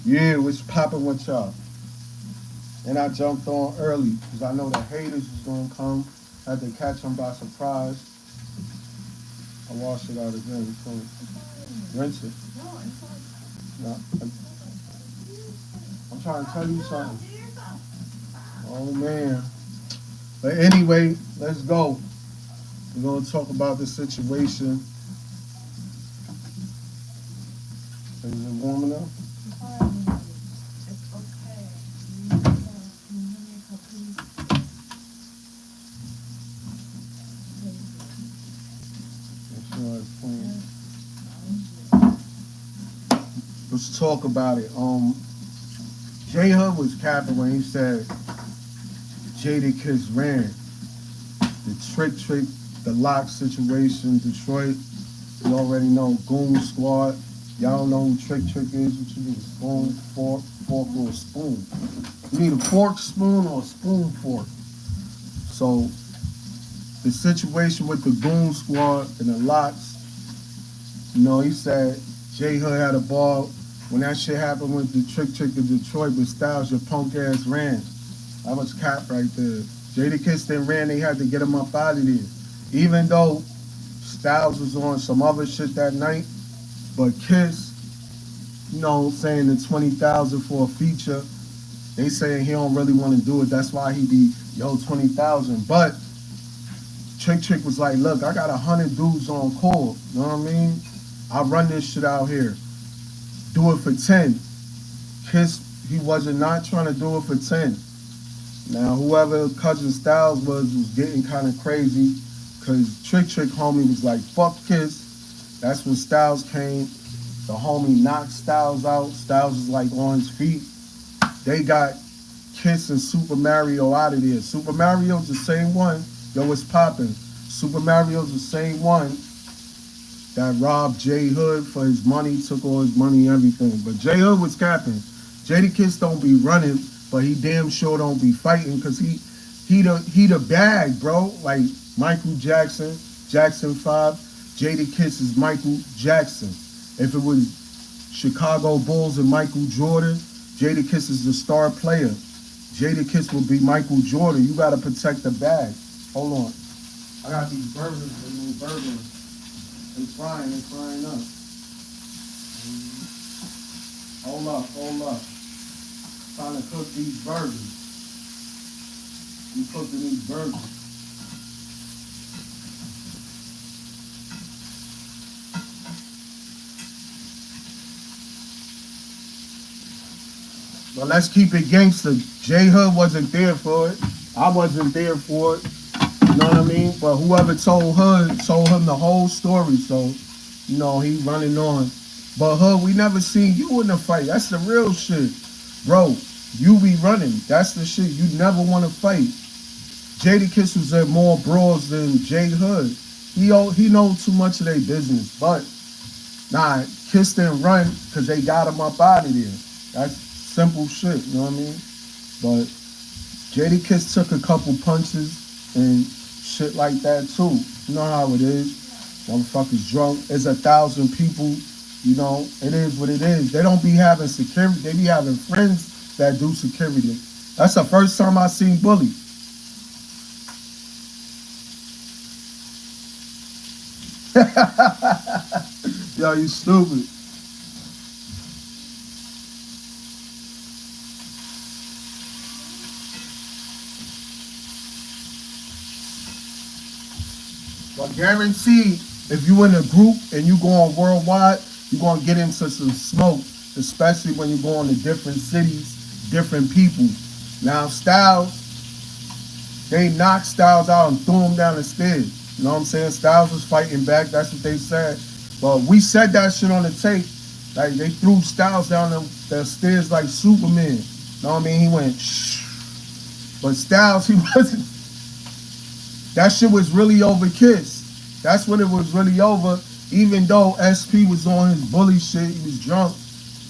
Yeah, what's popping with y'all? And I jumped on early because I know the haters was gonna come. Had to catch them by surprise. I washed it out again. So rinse it. No, I'm trying to tell you something. Oh man. But anyway, let's go. We're gonna talk about the situation. Is it warming up? Make sure it's clean. Let's talk about it. J Hud was capping when he said Jadakiss ran. The trick, the lock situation, Detroit. You already know Goon Squad. Y'all don't know who Trick is. What you need? A spoon, fork, or a spoon. You need a fork spoon or a spoon fork. So the situation with the Goon Squad and the locks, he said J Hood had a ball when that shit happened with the Trick in Detroit with Styles, your punk ass ran. That was cap right there. Jadakiss then ran, they had to get him up out of there. Even though Styles was on some other shit that night, but Kiss, saying the 20,000 for a feature, they saying he don't really want to do it. That's why he be 20,000. But Trick was like, look, I got 100 dudes on call. You know what I mean? I run this shit out here. Do it for 10. Kiss, he wasn't not trying to do it for 10. Now, whoever Cousin Styles was getting kind of crazy because Trick homie was like, fuck Kiss. That's when Styles came. The homie knocked Styles out. Styles was like on his feet. They got Kiss and Super Mario out of there. Super Mario's the same one. Yo, it's popping. Super Mario's the same one that robbed J Hood for his money, took all his money, everything. But J Hood was capping. Jadakiss don't be running, but he damn sure don't be fighting because he the bag, bro. Like Michael Jackson, Jackson 5, Jadakiss is Michael Jackson. If it was Chicago Bulls and Michael Jordan, Jadakiss is the star player. Jadakiss will be Michael Jordan. You gotta protect the bag. Hold on. I got these burgers, they burgers. They frying up. Hold up. Trying to cook these burgers. You cooking these burgers. But let's keep it gangster. J Hood wasn't there for it. I wasn't there for it. You know what I mean? But whoever told him the whole story. So, he running on. But Hood, we never seen you in the fight. That's the real shit. Bro, you be running. That's the shit. You never want to fight. Jadakiss was at more brawls than J Hood. He know too much of their business. But, nah, Kiss didn't run because they got him up out of there. That's simple shit, you know what I mean? But Jadakiss took a couple punches and shit like that too. You know how it is. Motherfuckers drunk. There's 1,000 people. It is what it is. They don't be having security. They be having friends that do security. That's the first time I seen Bully. Yo, you stupid. But guaranteed, if you in a group and you going worldwide, you're going to get into some smoke, especially when you go into different cities, different people. Now, Styles, they knocked Styles out and threw him down the stairs. You know what I'm saying? Styles was fighting back. That's what they said. But we said that shit on the tape. Like, they threw Styles down the stairs like Superman. You know what I mean? He went, shh. But Styles, he wasn't. That shit was really over Kiss. That's when it was really over. Even though SP was on his bully shit, he was drunk,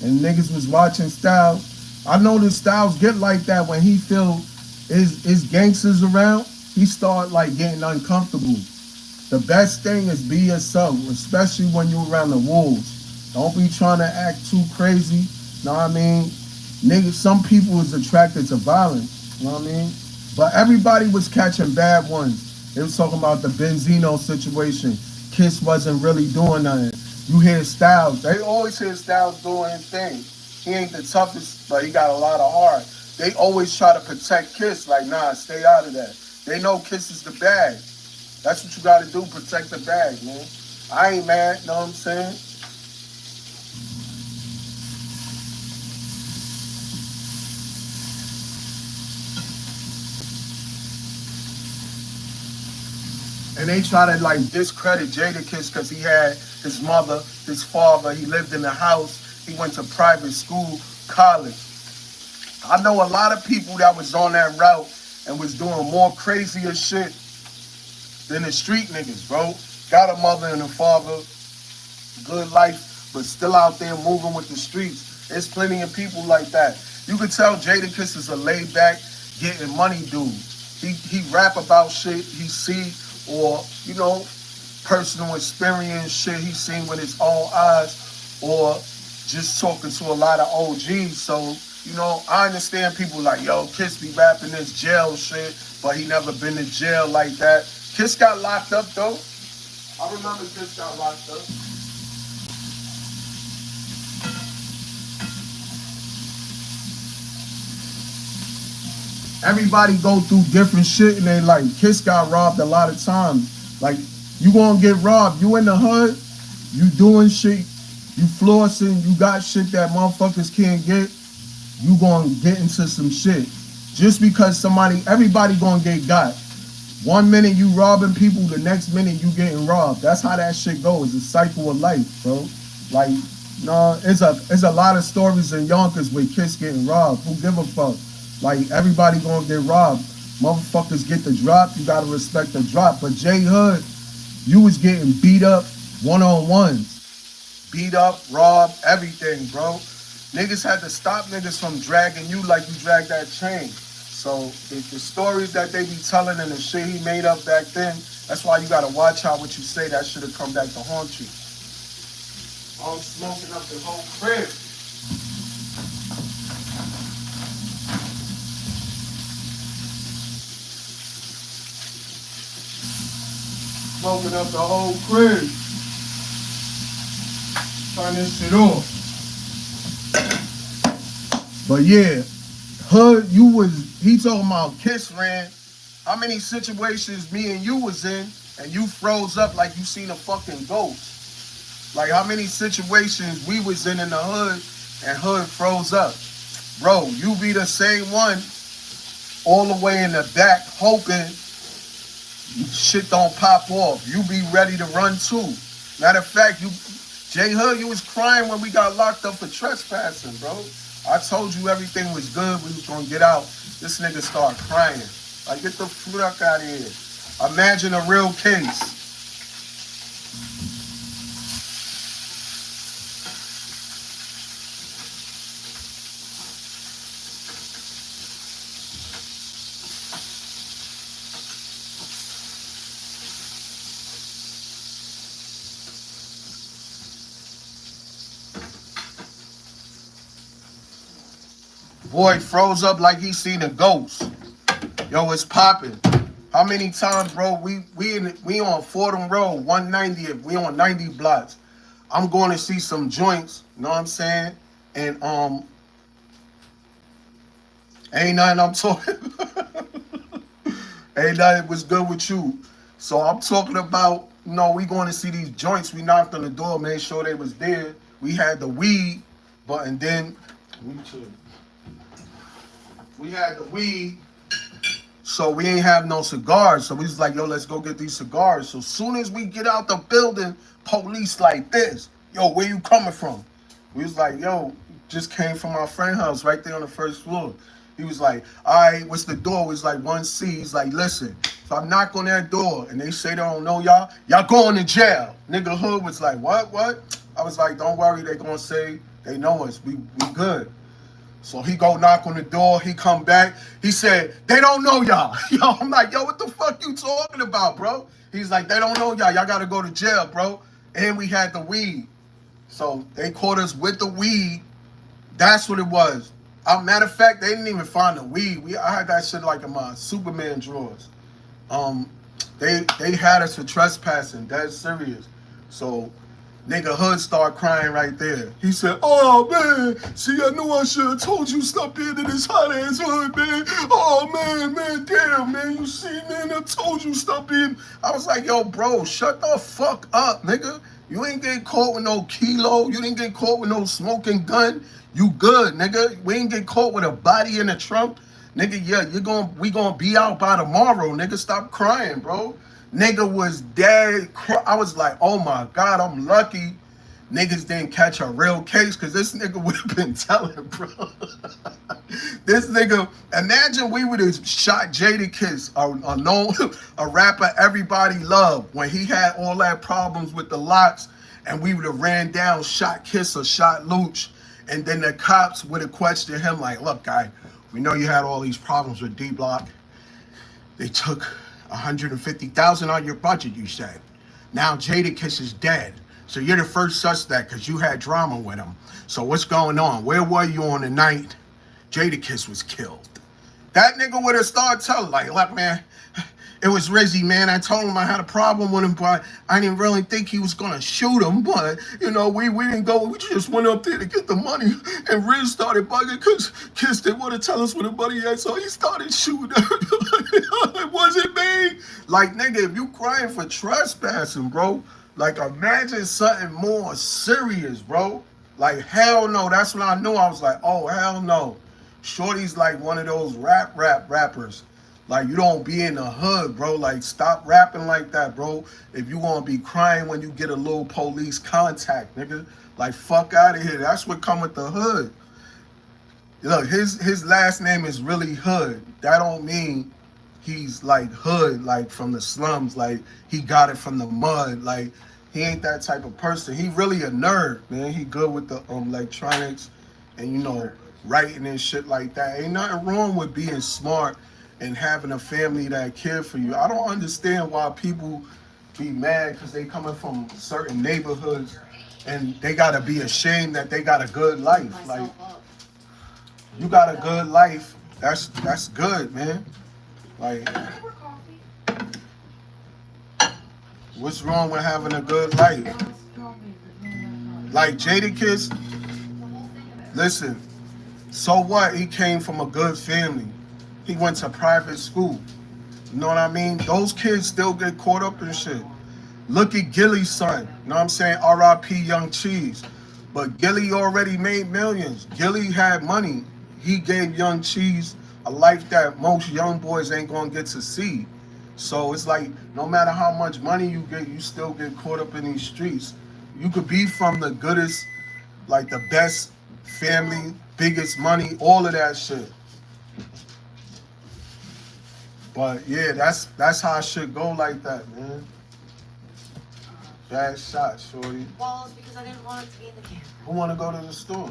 and niggas was watching Styles. I know that Styles get like that when he feel his gangsters around. He start like getting uncomfortable. The best thing is be yourself, especially when you're around the wolves. Don't be trying to act too crazy. Know what I mean? Niggas, some people is attracted to violence. You know what I mean? But everybody was catching bad ones. They was talking about the Benzino situation. Kiss wasn't really doing nothing. You hear Styles. They always hear Styles doing his thing. He ain't the toughest, but he got a lot of heart. They always try to protect Kiss. Like, nah, stay out of that. They know Kiss is the bag. That's what you got to do, protect the bag, man. I ain't mad, know what I'm saying? And they try to like discredit Jadakiss because he had his mother, his father, he lived in the house, he went to private school, college. I know a lot of people that was on that route and was doing more crazier shit than the street niggas, bro. Got a mother and a father, good life, but still out there moving with the streets. There's plenty of people like that. You could tell Jadakiss is a laid back, getting money dude. He rap about shit he see or, you know, personal experience shit he seen with his own eyes or just talking to a lot of OGs. So, you know, I understand people like, yo, Kiss be rapping this jail shit, but he never been to jail like that. Kiss got locked up though. I remember Kiss got locked up. Everybody go through different shit and they like Kiss got robbed a lot of times. Like you gonna get robbed. You in the hood, you doing shit, you flossing, you got shit that motherfuckers can't get, you gonna get into some shit. Just because everybody gonna get got. 1 minute you robbing people, the next minute you getting robbed. That's how that shit goes. It's a cycle of life, bro. Like, no, it's a lot of stories in Yonkers with Kiss getting robbed. Who give a fuck? Like, everybody gonna get robbed. Motherfuckers get the drop, you gotta respect the drop. But J Hood, you was getting beat up one-on-ones. Beat up, robbed, everything, bro. Niggas had to stop niggas from dragging you like you dragged that chain. So the stories that they be telling and the shit he made up back then, that's why you gotta watch out what you say. That should have come back to haunt you. I'm smoking up the whole crib. Smoking up the whole crib. Turn this shit off. But yeah, Hood, he talking about Kiss ran. How many situations me and you was in and you froze up like you seen a fucking ghost? Like how many situations we was in the hood and Hood froze up? Bro, you be the same one all the way in the back hoping shit don't pop off. You be ready to run too. Matter of fact, J Hood, you was crying when we got locked up for trespassing, bro. I told you everything was good. We was gonna get out. This nigga start crying. Like, get the fuck out of here. Imagine a real case. Boy froze up like he seen a ghost. Yo, it's popping. How many times, bro? We on Fordham Road, 190th. We on 90 blocks. I'm going to see some joints. You know what I'm saying? And ain't nothing I'm talking. Ain't nothing was good with you. So I'm talking about. We going to see these joints. We knocked on the door, made sure they was there. We had the weed, and then we had the weed. So we ain't have no cigars. So we was like, yo, let's go get these cigars. So soon as we get out the building, police like this. Yo, where you coming from? We was like, yo, just came from our friend's house right there on the first floor. He was like, all right, what's the door? It was like 1C. He's like, listen, if I knock on that door and they say they don't know y'all going to jail. Nigga Hood was like, what? I was like, don't worry, they gonna say they know us. We good. So he go knock on the door. He come back. He said, they don't know y'all. Yo, I'm like, yo, what the fuck you talking about, bro? He's like, they don't know y'all. Y'all got to go to jail, bro. And we had the weed. So they caught us with the weed. That's what it was. Matter of fact, they didn't even find the weed. I had that shit like in my Superman drawers. Um, they had us for trespassing. That's serious. So nigga Hood started crying right there. He said, "Oh man, see, I knew I should have told you stop being in this hot ass hood, man. Oh man, damn, man, you see, man, I told you stop being." I was like, "Yo, bro, shut the fuck up, nigga. You ain't getting caught with no kilo. You didn't get caught with no smoking gun. You good, nigga. We ain't get caught with a body in the trunk, nigga. Yeah, we gonna be out by tomorrow, nigga. Stop crying, bro." Nigga was dead. I was like, oh my God, I'm lucky niggas didn't catch a real case, because this nigga would have been telling, bro. This nigga, imagine we would have shot Jadakiss, a rapper everybody loved, when he had all that problems with the locks, and we would have ran down, shot Kiss or shot Luch, and then the cops would have questioned him like, look, guy, we know you had all these problems with D-Block. They took 150,000 on your budget, you said. Now Jadakiss is dead. So you're the first suspect because you had drama with him. So what's going on? Where were you on the night Jadakiss was killed? That nigga would have started telling, like, look, man, it was RIZZY, man. I told him I had a problem with him, but I didn't really think he was gonna shoot him. But you know, we didn't go. We just went up there to get the money, and Riz started bugging because Kiss didn't want to tell us where the money at, so he started shooting. It wasn't me. Like, nigga, if you crying for trespassing, bro, like, imagine something more serious, bro. Like, hell no. That's when I knew. I was like, oh, hell no. Shorty's like one of those rappers. Like, you don't be in the hood, bro. Like, stop rapping like that, bro. If you want to be crying when you get a little police contact, nigga. Like, fuck out of here. That's what come with the hood. Look, his last name is really Hood. That don't mean he's like hood, like from the slums, like he got it from the mud. Like, he ain't that type of person. He really a nerd, man. He good with the electronics and, you know, writing and shit like that. Ain't nothing wrong with being smart and having a family that care for you. I don't understand why people be mad because they coming from certain neighborhoods and they gotta be ashamed that they got a good life. Like, you got a good life, that's good, man. Like, what's wrong with having a good life? Like Jadakiss, listen, so what? He came from a good family. He went to private school. You know what I mean? Those kids still get caught up in shit. Look at Gilly's son. You know what I'm saying? R.I.P. Young Cheese. But Gilly already made millions. Gilly had money. He gave Young Cheese a life that most young boys ain't gonna get to see. So it's like, no matter how much money you get, you still get caught up in these streets. You could be from the goodest, like the best family, biggest money, all of that shit. But yeah, that's how it should go like that, man. Bad shot, shorty. Well, it's because I didn't want it to be in the camera. Who wanna go to the store?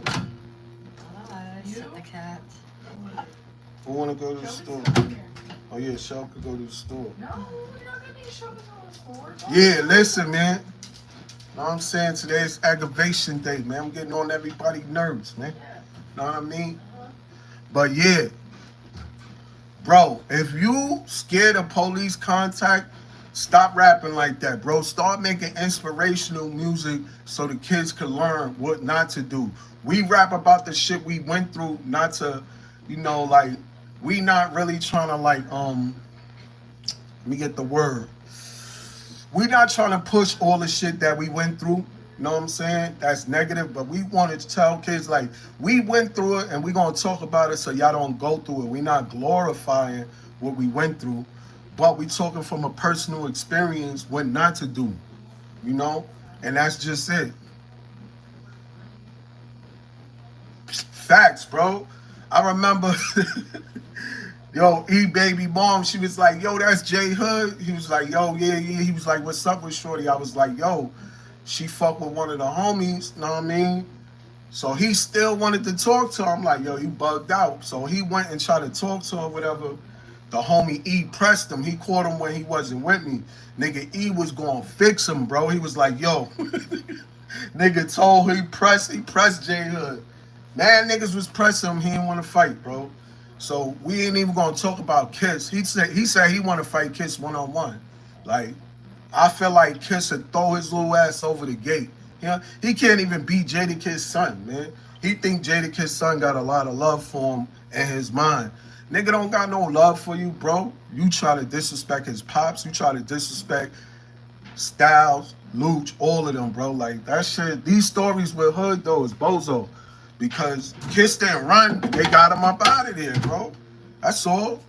I sent the cat. Who wanna go to the store? Oh yeah, Shell could go to the store. No, you're not gonna need to show me to the store. Yeah, listen, man. Know what I'm saying? Today's aggravation day, man. I'm getting on everybody's nerves, man. Know what I mean? But yeah, bro, if you scared of police contact, stop rapping like that, bro. Start making inspirational music so the kids can learn what not to do. We rap about the shit we went through, not to, you know, like, we not really trying to, like, let me get the word. We not trying to push all the shit that we went through. You know what I'm saying? That's negative, but we wanted to tell kids, like, we went through it and we gonna talk about it so y'all don't go through it. We not glorifying what we went through, but we talking from a personal experience what not to do, you know? And that's just it. Facts, bro. I remember, yo, baby mom, she was like, yo, that's J Hood. He was like, yo, yeah. He was like, what's up with shorty? I was like, yo, she fucked with one of the homies, know what I mean? So he still wanted to talk to her. I'm like, yo, you bugged out. So he went and tried to talk to her, whatever. The homie E pressed him. He caught him when he wasn't with me. Nigga E was gonna fix him, bro. He was like, yo, nigga told he pressed J Hood. Man, niggas was pressing him. He didn't want to fight, bro. So we ain't even gonna talk about Kiss. He said he want to fight Kiss 1-on-1. Like, I feel like Kiss would throw his little ass over the gate. He can't even beat Jadakiss' son, man. He think Jadakiss' son got a lot of love for him in his mind. Nigga don't got no love for you, bro. You try to disrespect his pops. You try to disrespect Styles, Luch, all of them, bro. Like, that shit, these stories with Hood, though, is bozo. Because Kiss didn't run, they got him up out of there, bro. That's all.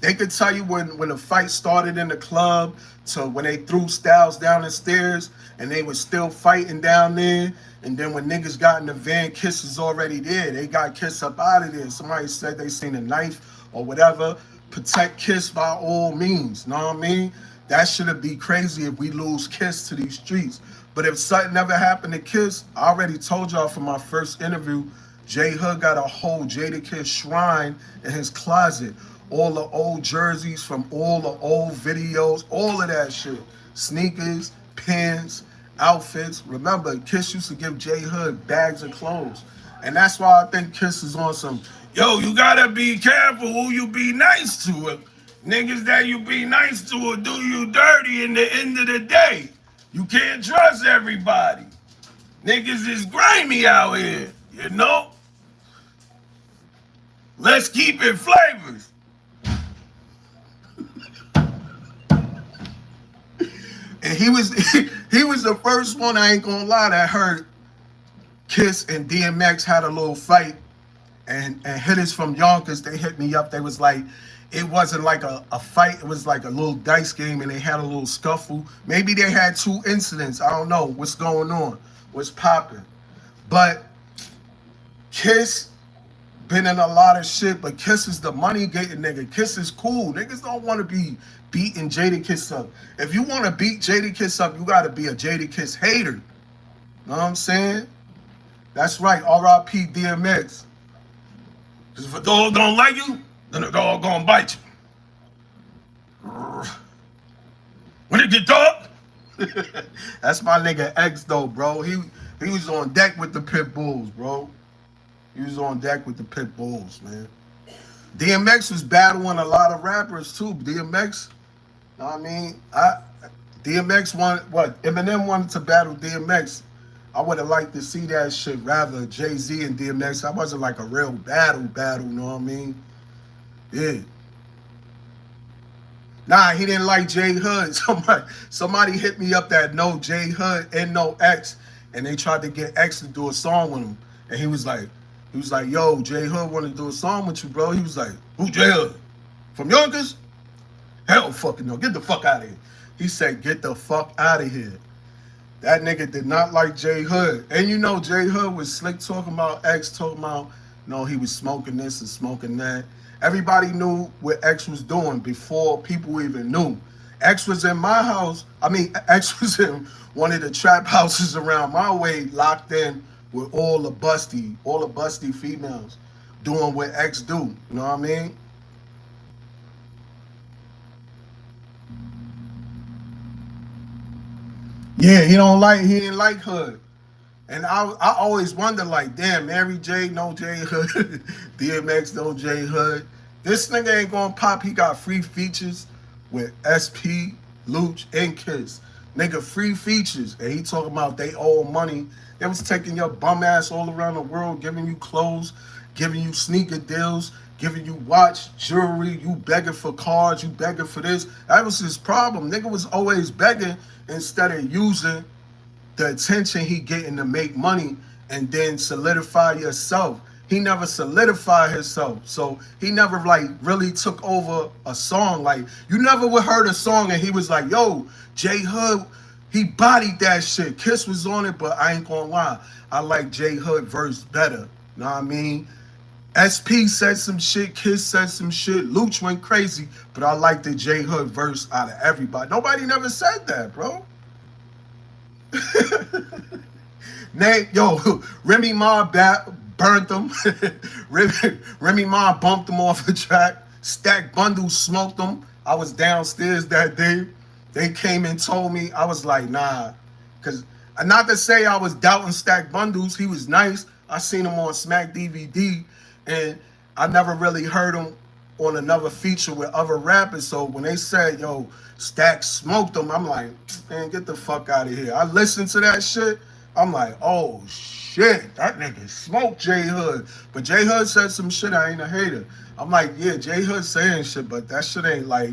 They could tell you when the fight started in the club to when they threw Styles down the stairs and they were still fighting down there. And then when niggas got in the van, Kiss was already there. They got Kiss up out of there. Somebody said they seen a knife or whatever. Protect Kiss by all means. Know what I mean? That should be crazy if we lose Kiss to these streets. But if something ever happened to Kiss, I already told y'all from my first interview, J Hood got a whole Jadakiss shrine in his closet. All the old jerseys from all the old videos, all of that shit. Sneakers, pins, outfits. Remember, Kiss used to give J Hood bags of clothes. And that's why I think Kiss is on some, yo, you gotta be careful who you be nice to. Niggas that you be nice to will do you dirty in the end of the day. You can't trust everybody. Niggas is grimy out here, you know? Let's keep it flavors. And he was the first one, I ain't gonna lie, that heard Kiss and DMX had a little fight. And hitters from Yonkers, they hit me up. They was like, it wasn't like a fight. It was like a little dice game, and they had a little scuffle. Maybe they had 2 incidents. I don't know what's going on, what's popping. But Kiss been in a lot of shit, but Kiss is the money-getting nigga. Kiss is cool. Niggas don't want to be beating Jadakiss up. If you want to beat Jadakiss up, you got to be a Jadakiss hater. Know what I'm saying? That's right, R.I.P. DMX. Because if a dog don't like you, then a dog gonna bite you. When it get dark, that's my nigga X though, bro. He was on deck with the pit bulls, bro. He was on deck with the pit bulls, man. DMX was battling a lot of rappers too. DMX, I mean, DMX wanted what? Eminem wanted to battle DMX. I would have liked to see that shit rather Jay-Z and DMX. That wasn't like a real battle, you know what I mean? Yeah. Nah, he didn't like J Hood. Somebody hit me up that no J Hood and no X, and they tried to get X to do a song with him. And he was like, yo, J Hood want to do a song with you, bro. He was like, who J Hood? From Yonkers? Hell fucking no. Get the fuck out of here. He said, get the fuck out of here. That nigga did not like J Hood. And you know J Hood was slick talking about X, talking about, he was smoking this and smoking that. Everybody knew what X was doing before people even knew. X was in my house. X was in one of the trap houses around my way, locked in with all the busty females doing what X do. You know what I mean? Yeah, he didn't like Hood. And I always wonder, like, damn, Mary J, no J Hood, DMX, no J Hood. This nigga ain't gonna pop. He got free features with SP, Luch, and Kiss. Nigga, free features. And he talking about they owe money. They was taking your bum ass all around the world, giving you clothes, giving you sneaker deals, giving you watch, jewelry, you begging for cards, you begging for this. That was his problem. Nigga was always begging instead of using the attention he getting to make money and then solidify yourself. He never solidified himself. So he never like really took over a song. Like you never would heard a song and he was like, yo, J Hood, he bodied that shit. Kiss was on it, but I ain't gonna lie. I like J Hood verse better. Know what I mean? SP said some shit, Kiss said some shit, Luch went crazy, but I like the J Hood verse out of everybody. Nobody never said that, bro. Remy Ma burnt them. Remy Ma bumped them off the track. Stack Bundles smoked them. I was downstairs that day. They came and told me. I was like, nah. Because not to say I was doubting Stack Bundles. He was nice. I seen him on Smack DVD, and I never really heard him on another feature with other rappers. So when they said, yo, Stack smoked him, I'm like, man, get the fuck out of here. I listened to that shit. I'm like, oh shit, that nigga smoked J Hood. But J Hood said some shit, I ain't a hater. I'm like, yeah, J Hood saying shit, but that shit ain't like,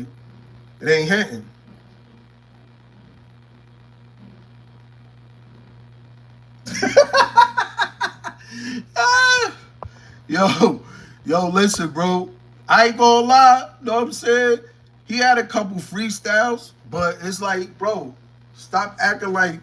it ain't hitting. Ah, yo, listen, bro. I ain't gonna lie, know what I'm saying? He had a couple freestyles, but it's like, bro, stop acting like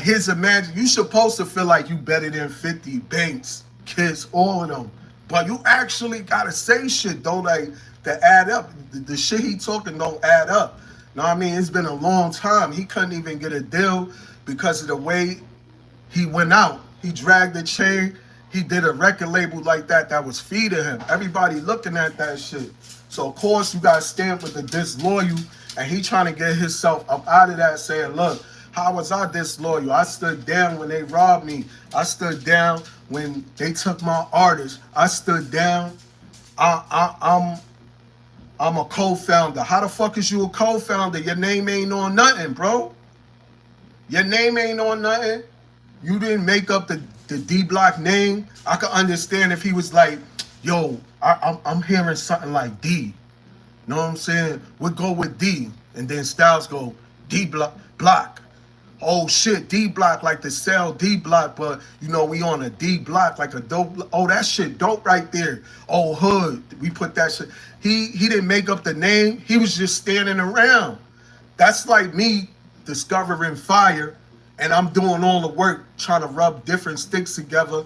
his imagine. You supposed to feel like you better than 50 Banks, Kiss, all of them. But you actually gotta say shit, don't like to add up. The shit he talking don't add up. Know what I mean? It's been a long time. He couldn't even get a deal because of the way he went out. He dragged the chain. He did a record label like that was feeding him. Everybody looking at that shit. So of course you got stamped with the disloyal, and he trying to get himself up out of that, saying, look, how was I disloyal? I stood down when they robbed me. I stood down when they took my artist. I stood down. I'm a co-founder. How the fuck is you a co-founder? Your name ain't on nothing, bro. Your name ain't on nothing. You didn't make up the D-Block name. I could understand if he was like, yo, I'm hearing something like D. Know what I'm saying? We'll go with D. And then Styles go, D-Block. Oh shit, D-Block, like the cell D-Block, but you know, we on a D-Block, like a dope. Oh, that shit dope right there. Oh, Hood, we put that shit. He didn't make up the name. He was just standing around. That's like me discovering fire, and I'm doing all the work trying to rub different sticks together,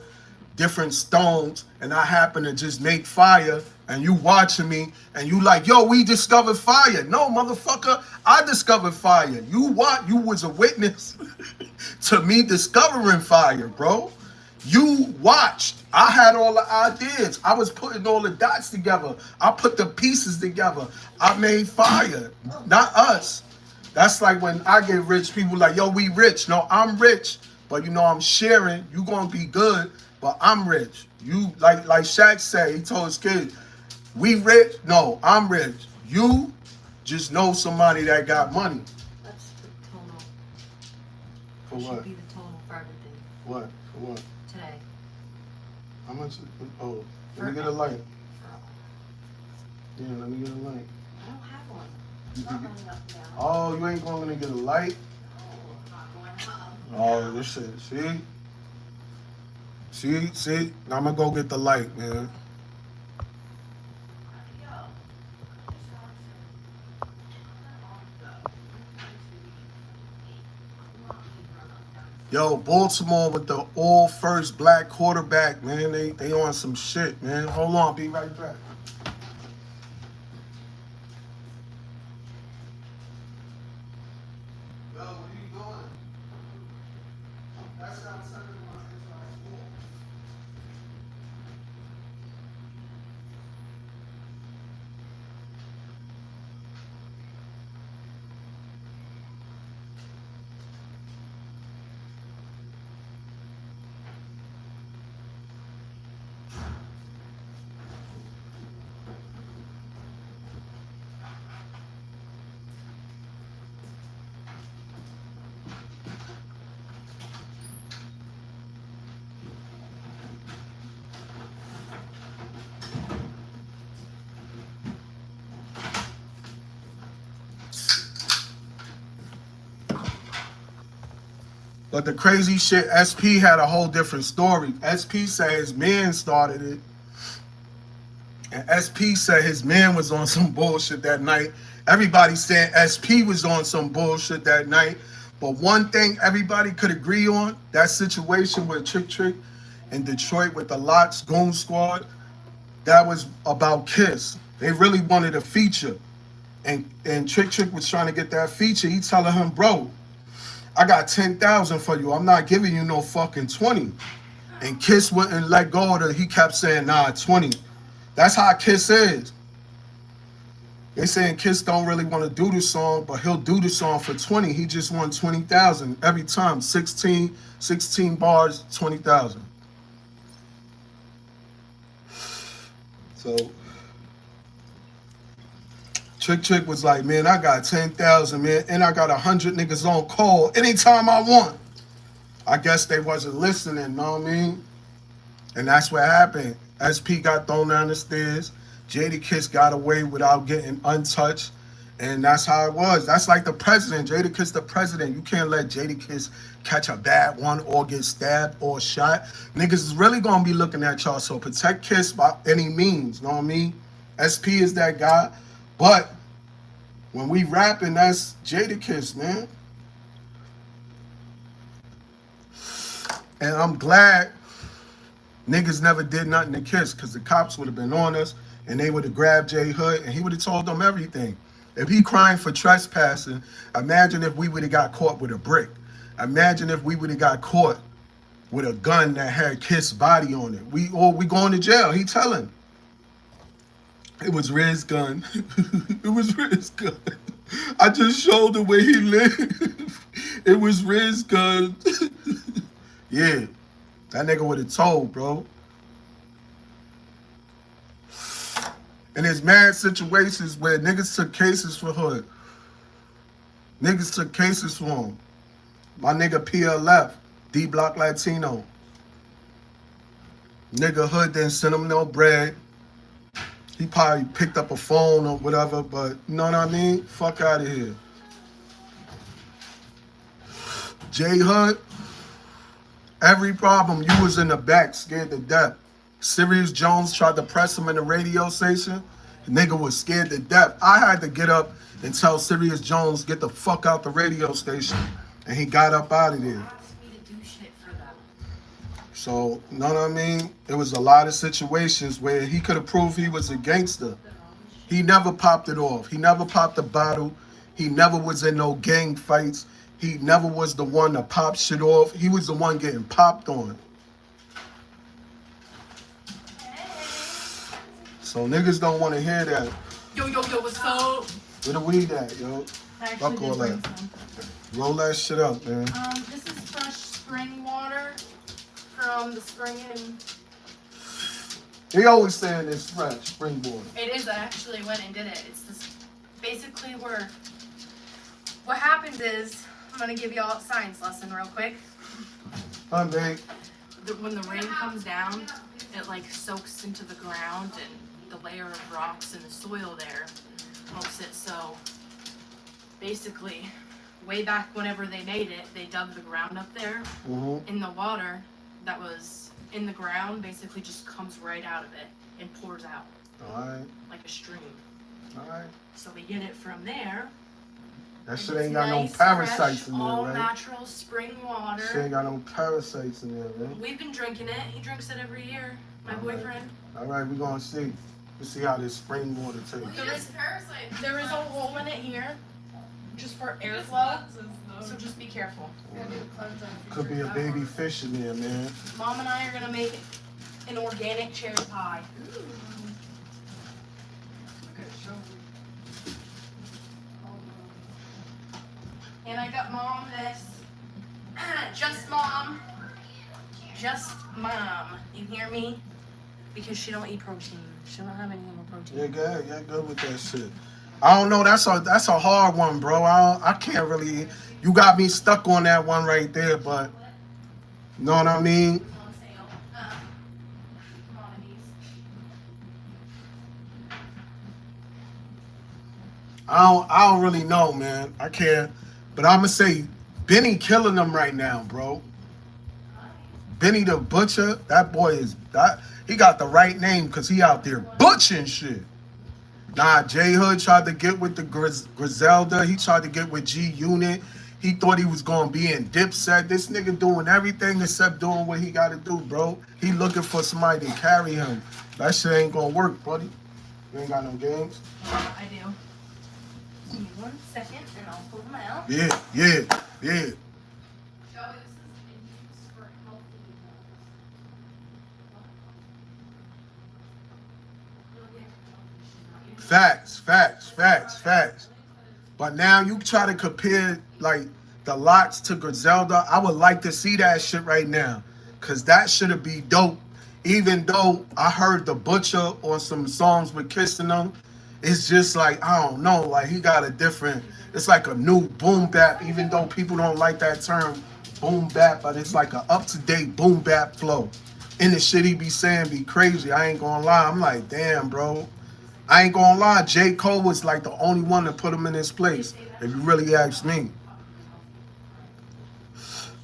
different stones, and I happen to just make fire, and you watching me, and you like, yo, we discovered fire. No, motherfucker, I discovered fire. You was a witness to me discovering fire, bro. You watched. I had all the ideas. I was putting all the dots together. I put the pieces together. I made fire, not us. That's like when I get rich, people like, yo, we rich. No, I'm rich, but you know, I'm sharing. You gonna be good, but I'm rich. You, like Shaq said, he told his kids, we rich. No, I'm rich. You just know somebody that got money. That's the tonal. For It what? should be the tonal for everything. What? For what? Today. How much? Oh, For let me get a light. For Yeah, let me get a light. I don't have one. You It's not can get- running up and down. Oh, you ain't going to get a light? Oh, I'm not going up. Oh, this shit. See? Now I'm going to go get the light, man. Yo, Baltimore with the all first black quarterback, man. They on some shit, man. Hold on, be right back. Yo, what are you doing? That's not something my school. But the crazy shit, SP had a whole different story. SP said his man started it. And SP said his man was on some bullshit that night. Everybody said SP was on some bullshit that night. But one thing everybody could agree on, that situation with Trick in Detroit with the Lots Goon Squad, that was about Kiss. They really wanted a feature. And Trick was trying to get that feature. He telling him, bro, I got 10,000 for you. I'm not giving you no fucking 20. And Kiss wouldn't let go of it. He kept saying, nah, 20. That's how Kiss is. They saying Kiss don't really want to do the song, but he'll do the song for 20. He just won 20,000 every time. 16 bars, 20,000. So Trick was like, man, I got 10,000, man, and I got 100 niggas on call anytime I want. I guess they wasn't listening, know what I mean? And that's what happened. SP got thrown down the stairs. Jadakiss got away without getting untouched. And that's how it was. That's like the president. Jadakiss the president. You can't let Jadakiss catch a bad one or get stabbed or shot. Niggas is really going to be looking at y'all. So protect Kiss by any means. Know what I mean? SP is that guy. But when we rapping, that's Jadakiss, man. And I'm glad niggas never did nothing to Kiss, because the cops would have been on us and they would have grabbed J Hood and he would have told them everything. If he crying for trespassing, imagine if we would have got caught with a brick. Imagine if we would have got caught with a gun that had Kiss body on it. We going to jail. He telling. It was Riz gun. It was Riz gun. I just showed the way he lived. It was Riz gun. Yeah. That nigga would have told, bro. And there's mad situations where niggas took cases for Hood. Niggas took cases for him. My nigga PLF, D Block Latino. Nigga Hood didn't send him no bread. He probably picked up a phone or whatever, but you know what I mean? Fuck out of here. J Hood, every problem, you was in the back, scared to death. Sirius Jones tried to press him in the radio station. The nigga was scared to death. I had to get up and tell Sirius Jones, get the fuck out the radio station. And he got up out of there. So, you know what I mean? There was a lot of situations where he could have proved he was a gangster. He never popped it off. He never popped a bottle. He never was in no gang fights. He never was the one to pop shit off. He was the one getting popped on. So niggas don't want to hear that. Yo, what's up? Where the weed at, yo? Fuck all that. Roll that shit up, man. This is fresh spring water from the spring in... They always saying it's fresh, springboard. It is. I actually went and did it. It's this, basically where... What happens is, I'm going to give y'all a science lesson real quick. Babe. When the rain comes down, it like soaks into the ground, and the layer of rocks and the soil there helps it. So basically, way back whenever they made it, they dug the ground up there, in the water that was in the ground basically just comes right out of it and pours out. Alright. Like a stream. Alright. So we get it from there. That shit ain't got no parasites fresh, in there, all right? natural spring water. Shit ain't got no parasites in there, right? We've been drinking it. He drinks it every year. My boyfriend. Alright, we're gonna see. Let's see how this spring water tastes. There is a hole in it here, just for airflow. So just be careful. Could be a baby fish in there, man. Mom and I are gonna make an organic cherry pie. And I got Mom this. Just Mom. Just Mom. You hear me? Because she don't eat protein. She don't have any more protein. Yeah, good with that shit. I don't know. That's a hard one, bro. I can't really. You got me stuck on that one right there, but you know what I mean. I don't really know, man. I can't. But I'm gonna say Benny killing them right now, bro. Benny the Butcher, that boy is that. He got the right name because he out there butchering shit. Nah, J Hood tried to get with the Griselda. He tried to get with G Unit. He thought he was gonna be in Dipset. This nigga doing everything except doing what he gotta do, bro. He looking for somebody to carry him. That shit ain't gonna work, buddy. You ain't got no games. I do. Give me 1 second and I'll pull them out. Yeah. Facts. But now you try to compare like the lots to Griselda. I would like to see that shit right now, cause that should be dope. even though I heard the Butcher on some songs with Kissing them, it's just like, I don't know, like he got a different, it's like a new boom bap, even though people don't like that term boom bap, but it's like a up-to-date boom bap flow. And the shit he be saying be crazy. I ain't gonna lie. I'm like, damn, bro. I ain't gonna lie. J. Cole was like the only one that put him in his place, if you really ask me.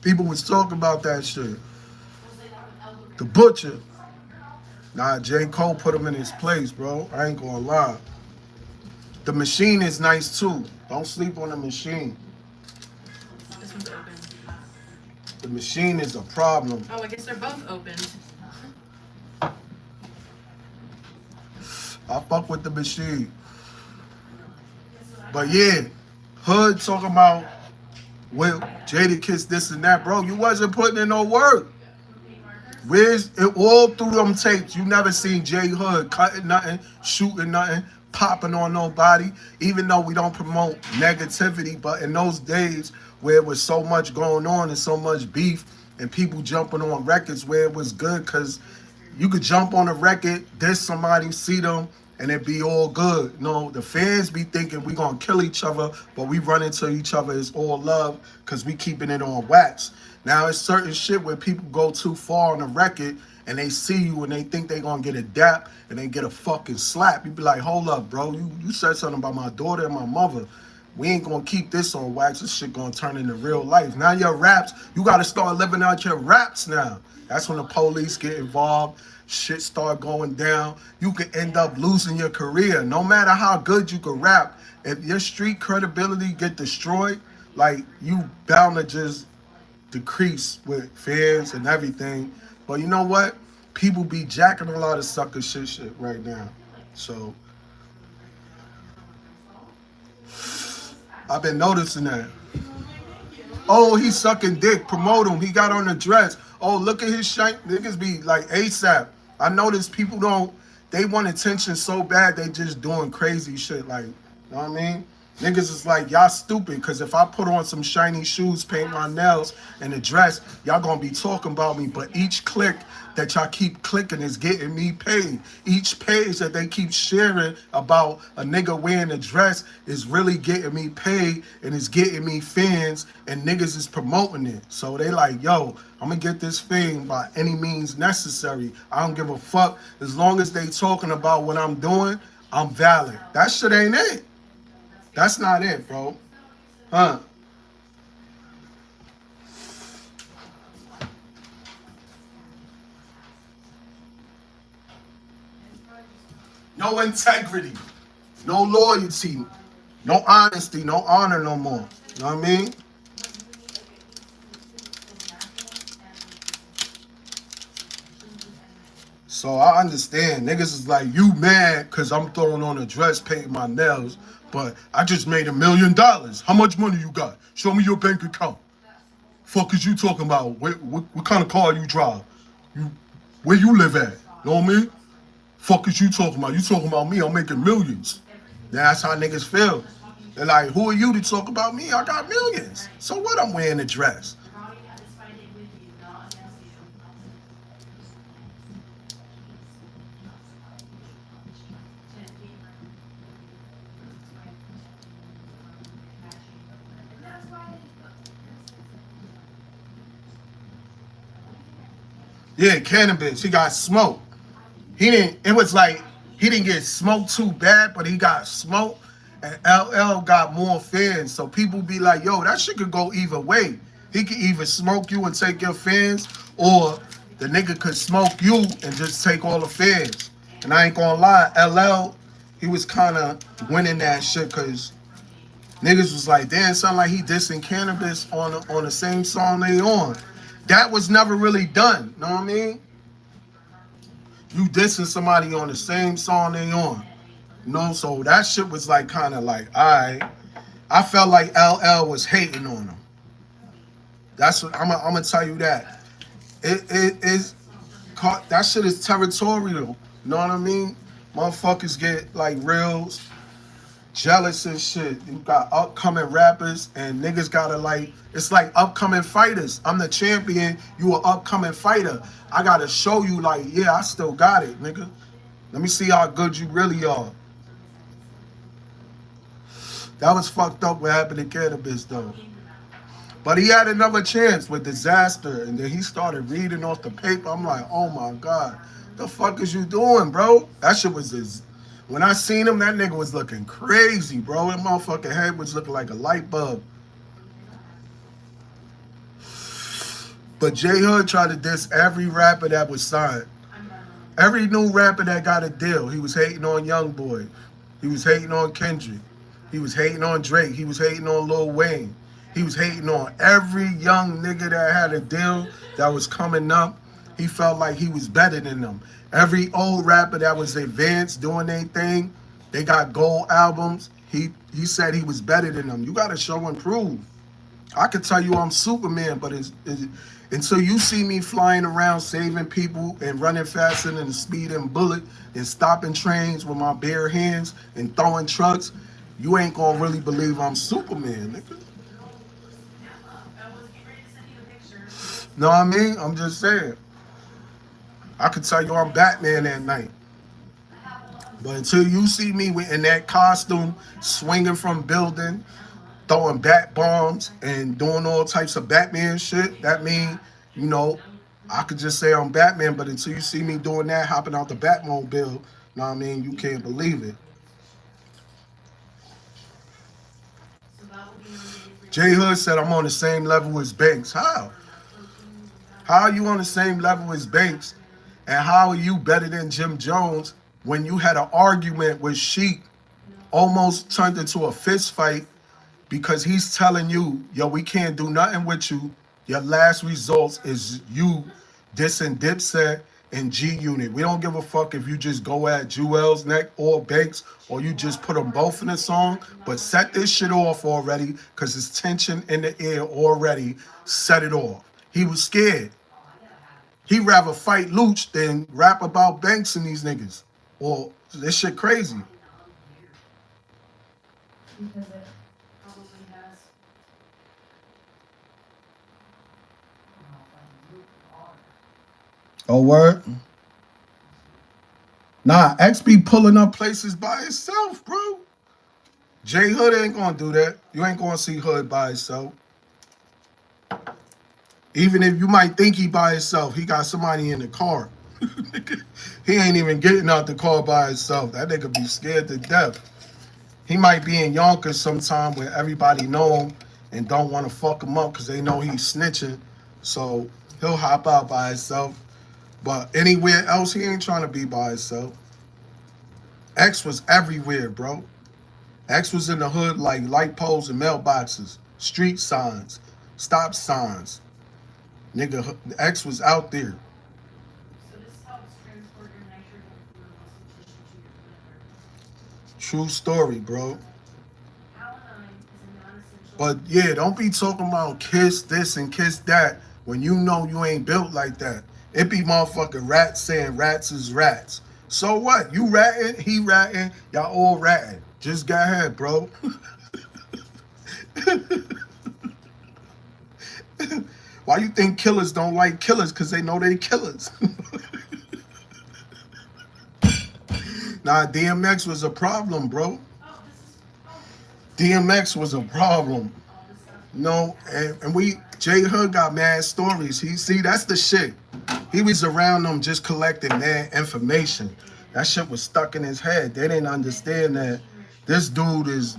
People was talking about that shit. The Butcher. Nah, J. Cole put him in his place, bro. I ain't gonna lie. The Machine is nice too. Don't sleep on the Machine. This one's open. The Machine is a problem. Oh, I guess they're both opened. I fuck with the Machine. But yeah, Hood talking about, well, Jadakiss this and that, bro. You wasn't putting in no work. Where's it all through them tapes? You never seen J Hood cutting nothing, shooting nothing, popping on nobody. Even though we don't promote negativity, but in those days where it was so much going on and so much beef and people jumping on records where it was good, because you could jump on a record, diss somebody, see them, and it be all good. No, the fans be thinking we gonna kill each other, but we run into each other. It's all love because we keeping it on wax. Now it's certain shit where people go too far on the record and they see you and they think they gonna get a dap and they get a fucking slap. You be like, hold up, bro. You said something about my daughter and my mother. We ain't gonna keep this on wax. This shit gonna turn into real life. Now your raps, you gotta start living out your raps now. That's when the police get involved. Shit start going down. You could end up losing your career. No matter how good you could rap, if your street credibility get destroyed, like you bound to just decrease with fans and everything. But you know what? People be jacking a lot of sucker shit right now. So I've been noticing that. Oh, he's sucking dick. Promote him. He got on the dress. Oh, look at his shank. Niggas be like ASAP. I notice people they want attention so bad they just doing crazy shit. Like, you know what I mean? Niggas is like, y'all stupid, because if I put on some shiny shoes, paint my nails, and a dress, y'all gonna be talking about me. But each click that y'all keep clicking is getting me paid. Each page that they keep sharing about a nigga wearing a dress is really getting me paid and is getting me fans, and niggas is promoting it. So they like, yo, I'm gonna get this thing by any means necessary. I don't give a fuck. As long as they talking about what I'm doing, I'm valid. That shit ain't it. That's not it, bro. Huh? No integrity, no loyalty, no honesty, no honor no more. You know what I mean? So I understand. Niggas is like, you mad because I'm throwing on a dress, painting my nails, but I just made $1 million. How much money you got? Show me your bank account. Fuck is you talking about? What kind of car you drive? Where you live at? Know what I mean? Fuck is you talking about? You talking about me? I'm making millions. Now that's how niggas feel. They're like, who are you to talk about me? I got millions. So what? I'm wearing a dress. Yeah, cannabis. He got smoked. It was like, he didn't get smoked too bad, but he got smoked. And LL got more fans. So people be like, yo, that shit could go either way. He could either smoke you and take your fans, or the nigga could smoke you and just take all the fans. And I ain't gonna lie, LL, he was kind of winning that shit because niggas was like, damn, sound like he dissing cannabis on the same song they on. That was never really done, know what I mean? You dissing somebody on the same song they on. You know, so that shit was like kind of like, all right. I felt like LL was hating on him. That's what I'm gonna tell you that. It is, that shit is territorial. You know what I mean? Motherfuckers get like real jealous and shit. You got upcoming rappers and niggas gotta like, it's like upcoming fighters. I'm the champion, you an upcoming fighter. I gotta show you like, yeah, I still got it, nigga. Let me see how good you really are. That was fucked up what happened to Cannabis though. But he had another chance with Disaster, and then he started reading off the paper. I'm like, oh my God, the fuck is you doing, bro? That shit was his. When I seen him, that nigga was looking crazy, bro. That motherfucking head was looking like a light bulb. But J Hood tried to diss every rapper that was signed. Every new rapper that got a deal, he was hating on Youngboy. He was hating on Kendrick. He was hating on Drake. He was hating on Lil Wayne. He was hating on every young nigga that had a deal that was coming up. He felt like he was better than them. Every old rapper that was advanced doing their thing, they got gold albums. He said he was better than them. You got to show and prove. I could tell you I'm Superman, but until you see me flying around saving people and running faster than a speeding bullet and stopping trains with my bare hands and throwing trucks, you ain't gonna really believe I'm Superman, nigga. Know what I mean? I'm just saying. I could tell you I'm Batman at night. But until you see me in that costume, swinging from building, throwing bat bombs, and doing all types of Batman shit, that mean, you know, I could just say I'm Batman, but until you see me doing that, hopping out the Batmobile, you know what I mean, you can't believe it. J Hood said I'm on the same level as Banks. How? How are you on the same level as Banks? And how are you better than Jim Jones when you had an argument with Sheik, almost turned into a fist fight because he's telling you, yo, we can't do nothing with you. Your last results is you dissing Dipset and G Unit. We don't give a fuck if you just go at Jewel's neck or Banks or you just put them both in a song, but set this shit off already because it's tension in the air already. Set it off. He was scared. He'd rather fight Luch than rap about Banks and these niggas. Or this shit crazy. Because it probably has. Oh, word? Nah, X be pulling up places by himself, bro. J Hood ain't gonna do that. You ain't gonna see Hood by himself. Even if you might think he by himself, he got somebody in the car. He ain't even getting out the car by himself. That nigga be scared to death. He might be in Yonkers sometime where everybody know him and don't want to fuck him up because they know he's snitching. So he'll hop out by himself. But anywhere else, he ain't trying to be by himself. X was everywhere, bro. X was in the hood like light poles and mailboxes, street signs, stop signs. Nigga, X was out there. So this helps transport your nitrogen through muscle tissue to your liver. True story, bro. Alanine is a non-essential. But yeah, don't be talking about kiss this and kiss that when you know you ain't built like that. It be motherfucking rats saying rats is rats. So what? You ratting, he ratting, y'all all ratting. Just go ahead, bro. Why you think killers don't like killers? Because they know they killers. Nah, DMX was a problem, bro. DMX was a problem. No, and we, J Hood got mad stories. That's the shit. He was around them just collecting mad information. That shit was stuck in his head. They didn't understand that this dude is,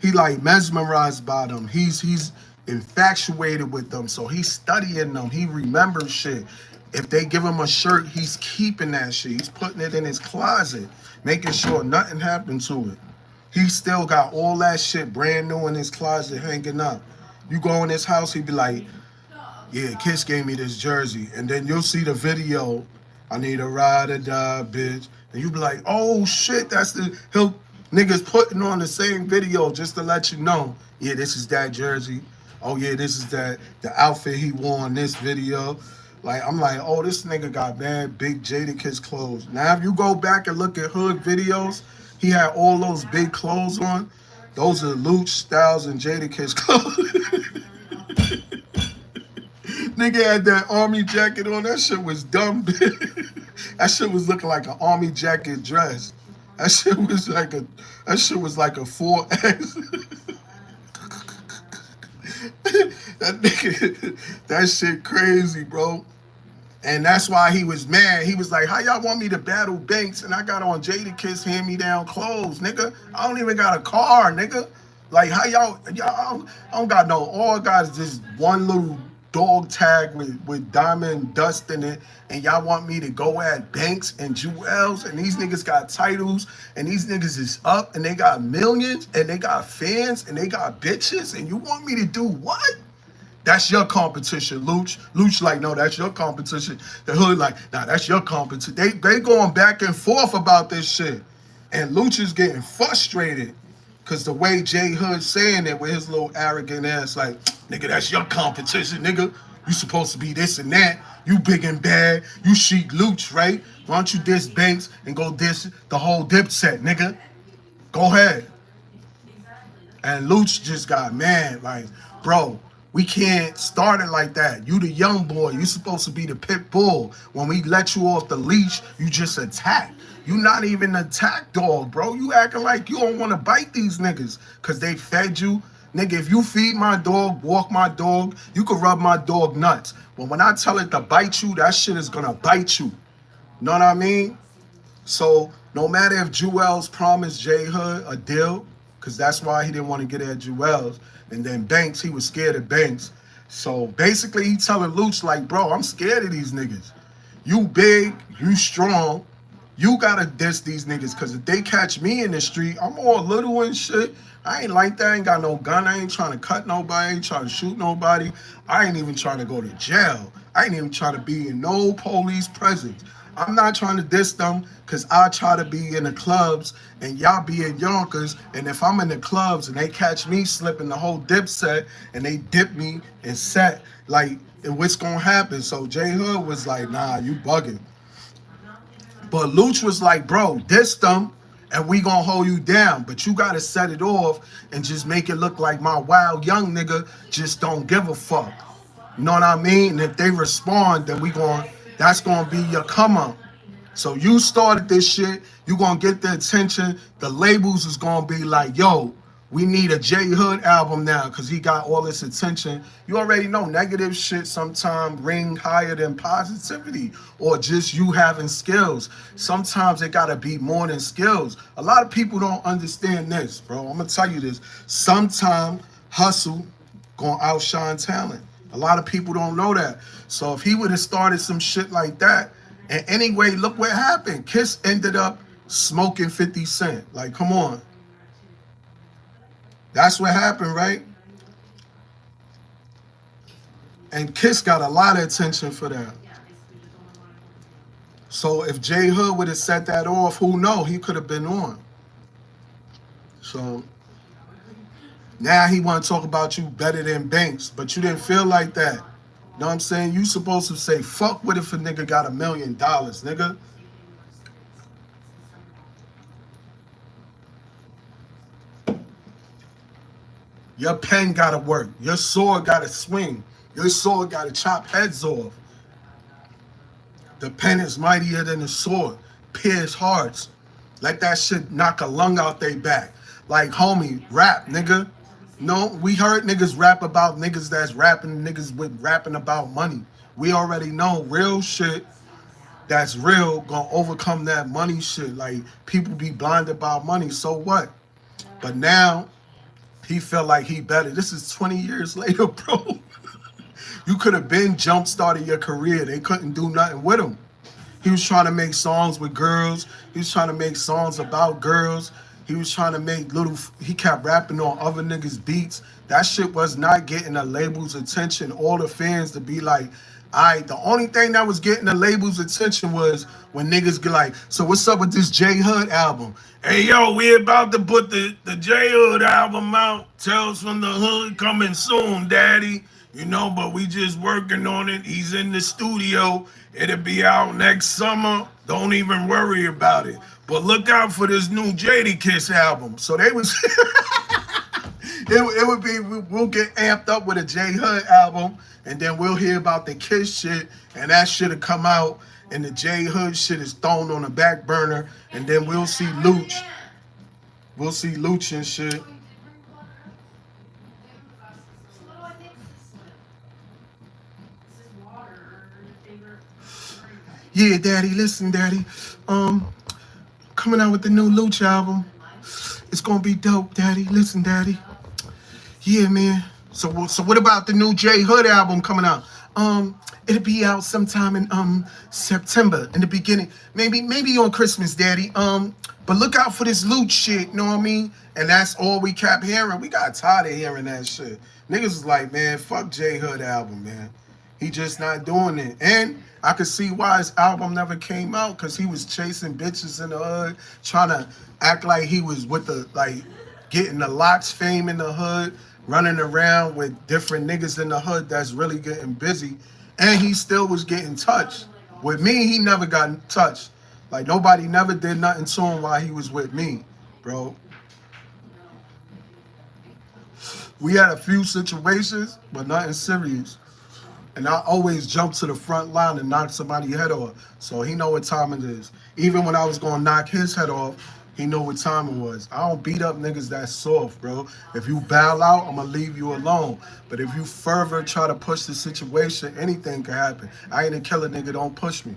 he like mesmerized by them. He's infatuated with them. So he's studying them. He remembers shit. If they give him a shirt, he's keeping that shit. He's putting it in his closet, making sure nothing happened to it. He still got all that shit brand new in his closet hanging up. You go in his house, he be like, yeah, Kiss gave me this jersey. And then you'll see the video, I need a ride or die, bitch. And you be like, oh shit, that's niggas putting on the same video just to let you know, yeah, this is that jersey. Oh yeah, this is the outfit he wore in this video. Like, I'm like, oh, this nigga got bad, big Jadakiss clothes. Now, if you go back and look at Hood videos, He had all those big clothes on. Those are Luch, Styles, and Jadakiss clothes. Nigga had that army jacket on. That shit was dumb. That shit was looking like an army jacket dress. That shit was like a that shit was like a 4X. That nigga, that shit crazy, bro. And that's why he was mad. He was like, how y'all want me to battle Banks and I got on Jadakiss hand-me-down clothes, nigga? I don't even got a car, nigga. Like, how I don't got no, all I got is this one little dog tag with diamond dust in it, and y'all want me to go at Banks and Jewels, and these niggas got titles, and these niggas is up, and they got millions, and they got fans, and they got bitches, and you want me to do what? That's your competition, Luch. Luch like, no, that's your competition. The Hood like, nah, that's your competition. They going back and forth about this shit. And Luch is getting frustrated because the way J Hood saying it with his little arrogant ass, like, nigga, that's your competition, nigga. You supposed to be this and that. You big and bad. You Sheik Luch, right? Why don't you diss Banks and go diss the whole Dipset, nigga? Go ahead. And Luch just got mad, like, bro, we can't start it like that. You the young boy. You supposed to be the pit bull. When we let you off the leash, you just attack. You not even an attack dog, bro. You acting like you don't want to bite these niggas because they fed you. Nigga, if you feed my dog, walk my dog, you can rub my dog nuts. But when I tell it to bite you, that shit is going to bite you. Know what I mean? So no matter if Jewels promised J Hood a deal, because that's why he didn't want to get at Jewels, and then Banks, he was scared of Banks. So basically he telling Luch like, bro, I'm scared of these niggas. You big, you strong, you gotta diss these niggas, because if they catch me in the street, I'm all little and shit. I ain't like that. I ain't got no gun. I ain't trying to cut nobody. I ain't trying to shoot nobody. I ain't even trying to go to jail. I ain't even trying to be in no police presence. I'm not trying to diss them because I try to be in the clubs and y'all be in Yonkers. And if I'm in the clubs and they catch me slipping the whole Dipset and they dip me and set, like, what's going to happen? So J Hood was like, nah, you bugging. But Luch was like, bro, diss them and we gonna hold you down. But you gotta set it off and just make it look like my wild young nigga just don't give a fuck. You know what I mean? And if they respond, then that's gonna be your come up. So you started this shit, you gonna get the attention. The labels is gonna be like, yo, we need a J Hood album now because he got all this attention. You already know negative shit sometimes ring higher than positivity or just you having skills. Sometimes it gotta be more than skills. A lot of people don't understand this, bro. I'm gonna tell you this. Sometimes hustle gonna outshine talent. A lot of people don't know that. So if he would have started some shit like that, and anyway, look what happened. Kiss ended up smoking 50 Cent. Like, come on. That's what happened, right? And Kiss got a lot of attention for that. So if J Hood would have set that off, who knows? He could have been on. So now he want to talk about you better than Banks, but you didn't feel like that. You know what I'm saying? You supposed to say, fuck what if a nigga got $1 million, nigga? Your pen gotta work. Your sword gotta swing. Your sword gotta chop heads off. The pen is mightier than the sword. Pierce hearts. Let that shit knock a lung out they back. Like, homie, rap, nigga. No, we heard niggas rap about niggas that's rapping, niggas with rapping about money. We already know real shit that's real gonna overcome that money shit. Like, people be blinded by money, so what? But now, he felt like he better. This is 20 years later, bro. You could have been jump-started your career. They couldn't do nothing with him. He was trying to make songs with girls. He was trying to make songs about girls. He was trying to make he kept rapping on other niggas' beats. That shit was not getting the label's attention. All the fans to be like, all right, the only thing that was getting the label's attention was when niggas get like, so what's up with this J Hood album? Hey, yo, we about to put the J Hood album out. Tales from the Hood coming soon, daddy. you know, but we just working on it. He's in the studio. It'll be out next summer. Don't even worry about it. But look out for this new Jadakiss album. So they was it would be we'll get amped up with a J Hood album, and then we'll hear about the Kiss shit, and that shit'll come out, and the J Hood shit is thrown on the back burner, and then we'll see Luch. We'll see Luch and shit. Yeah, Daddy, listen, Daddy. Coming out with the new Luch album. It's gonna be dope, Daddy. Listen, Daddy. Yeah, man. So what about the new J Hood album coming out? It'll be out sometime in September in the beginning. Maybe on Christmas, Daddy. But look out for this loot shit, you know what I mean? And that's all we kept hearing. We got tired of hearing that shit. Niggas was like, man, fuck J Hood album, man. He just not doing it. And I could see why his album never came out, because he was chasing bitches in the hood, trying to act like he was with the, like, getting the Locks fame in the hood, running around with different niggas in the hood that's really getting busy. And he still was getting touched. With me, he never got touched. Like, nobody never did nothing to him while he was with me, bro. We had a few situations, but nothing serious. And I always jump to the front line and knock somebody's head off. So he know what time it is. Even when I was going to knock his head off, he know what time it was. I don't beat up niggas that soft, bro. If you bow out, I'm going to leave you alone. But if you further try to push the situation, anything can happen. I ain't a killer nigga, don't push me.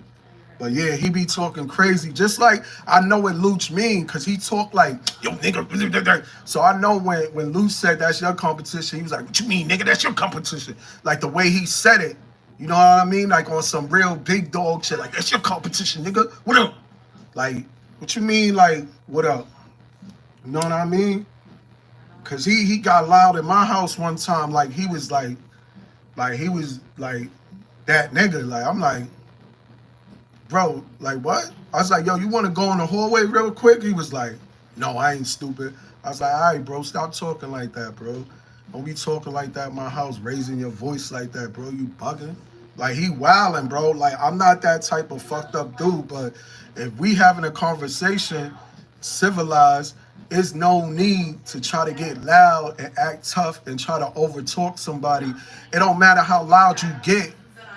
But yeah, he be talking crazy. Just like I know what Luch mean, because he talk like, yo, nigga. So I know when Luch said that's your competition, he was like, what you mean, nigga? That's your competition. Like the way he said it, you know what I mean? Like on some real big dog shit. Like, that's your competition, nigga. What up? Like, what you mean, like, what up? You know what I mean? Because he got loud in my house one time. Like, he was like he was like that nigga. Like, I'm like, bro, like what? I was like, yo, you want to go in the hallway real quick? He was like, no, I ain't stupid. I was like, all right, bro, stop talking like that, bro. Don't be talking like that in my house, raising your voice like that, bro. You bugging. Like, he wilding, bro. Like, I'm not that type of fucked up dude, but if we having a conversation, civilized, there's no need to try to get loud and act tough and try to overtalk somebody. It don't matter how loud you get.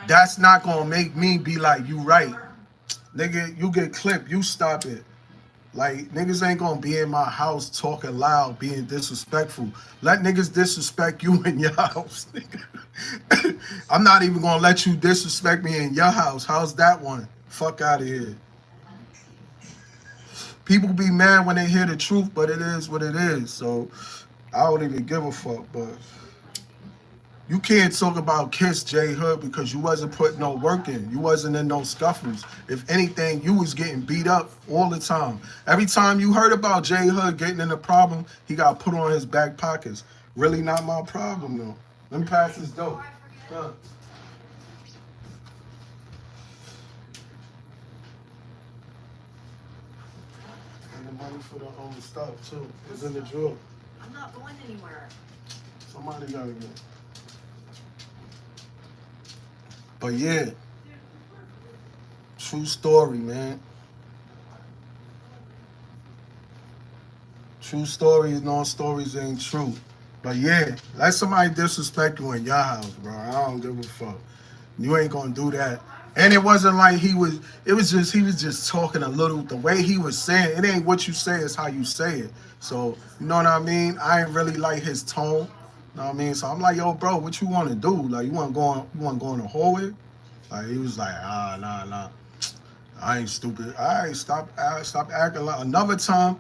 That's not gonna make me be like, you right. Nigga, you get clipped, you stop it. Like, niggas ain't gonna be in my house talking loud, being disrespectful. Let niggas disrespect you in your house, nigga. I'm not even gonna let you disrespect me in your house. How's that one? Fuck out of here. People be mad when they hear the truth, but it is what it is. So I don't even give a fuck, but you can't talk about Kiss J Hood because you wasn't putting no work in. You wasn't in no scuffles. If anything, you was getting beat up all the time. Every time you heard about J Hood getting in a problem, he got put on his back pockets. Really not my problem, though. Let me pass this dope. Huh. And the money for the stuff, too. It's in the drawer. I'm not going anywhere. Somebody gotta get it. But yeah, true story, man. True stories, no stories ain't true. But yeah, let somebody disrespect you in your house, bro. I don't give a fuck. You ain't gonna do that. And it wasn't like he was just talking a little, the way he was saying, it ain't what you say, it's how you say it. So, you know what I mean? I ain't really like his tone. You know what I mean? So I'm like, yo, bro, what you wanna do? Like, you wanna go in the hallway? Like, he was like, nah. I ain't stupid. All right, stop acting like. Another time,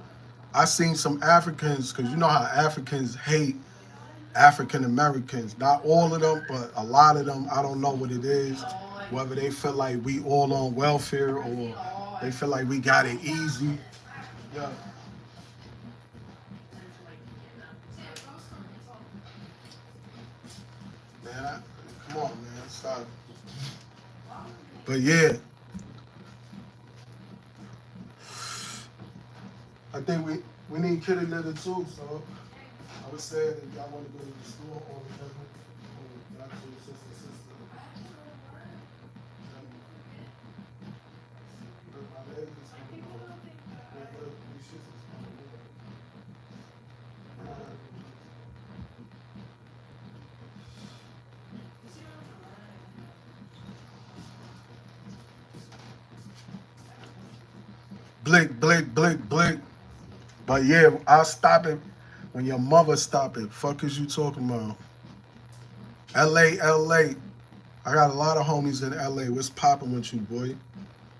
I seen some Africans, because you know how Africans hate African Americans. Not all of them, but a lot of them. I don't know what it is. Whether they feel like we all on welfare or they feel like we got it easy. Yeah. Man, come on, man, stop. But yeah, I think we need kitty litter too. So I would say that if y'all want to go to the store or whatever, Blick, blick, blick, blick. But yeah, I'll stop it when your mother stop it. Fuck is you talking about? LA, LA. I got a lot of homies in LA. What's popping with you, boy?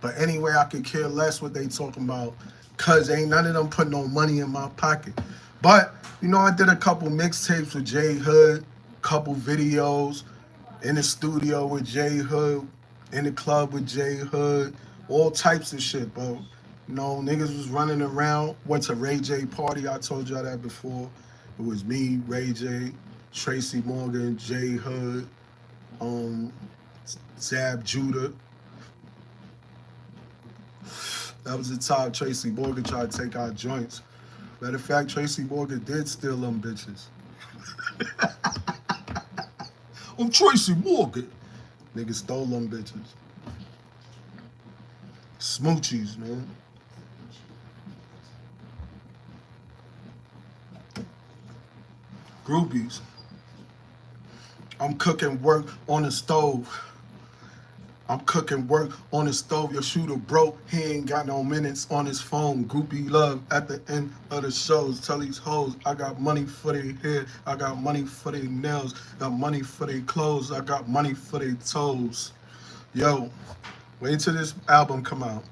But anyway, I could care less what they talking about, cause ain't none of them put no money in my pocket. But you know, I did a couple mixtapes with J Hood, couple videos in the studio with J Hood, in the club with J Hood, all types of shit, bro. You know, niggas was running around. Went to Ray J party. I told y'all that before. It was me, Ray J, Tracy Morgan, J Hood, Zab Judah. That was the time Tracy Morgan tried to take our joints. Matter of fact, Tracy Morgan did steal them bitches. I'm Tracy Morgan. Niggas stole them bitches. Smoochies, man. Groupies. I'm cooking work on the stove. I'm cooking work on the stove. Your shooter broke. He ain't got no minutes on his phone. Groupie love at the end of the shows. Tell these hoes I got money for their hair. I got money for their nails. Got money for their clothes. I got money for their toes. Yo, wait till this album come out.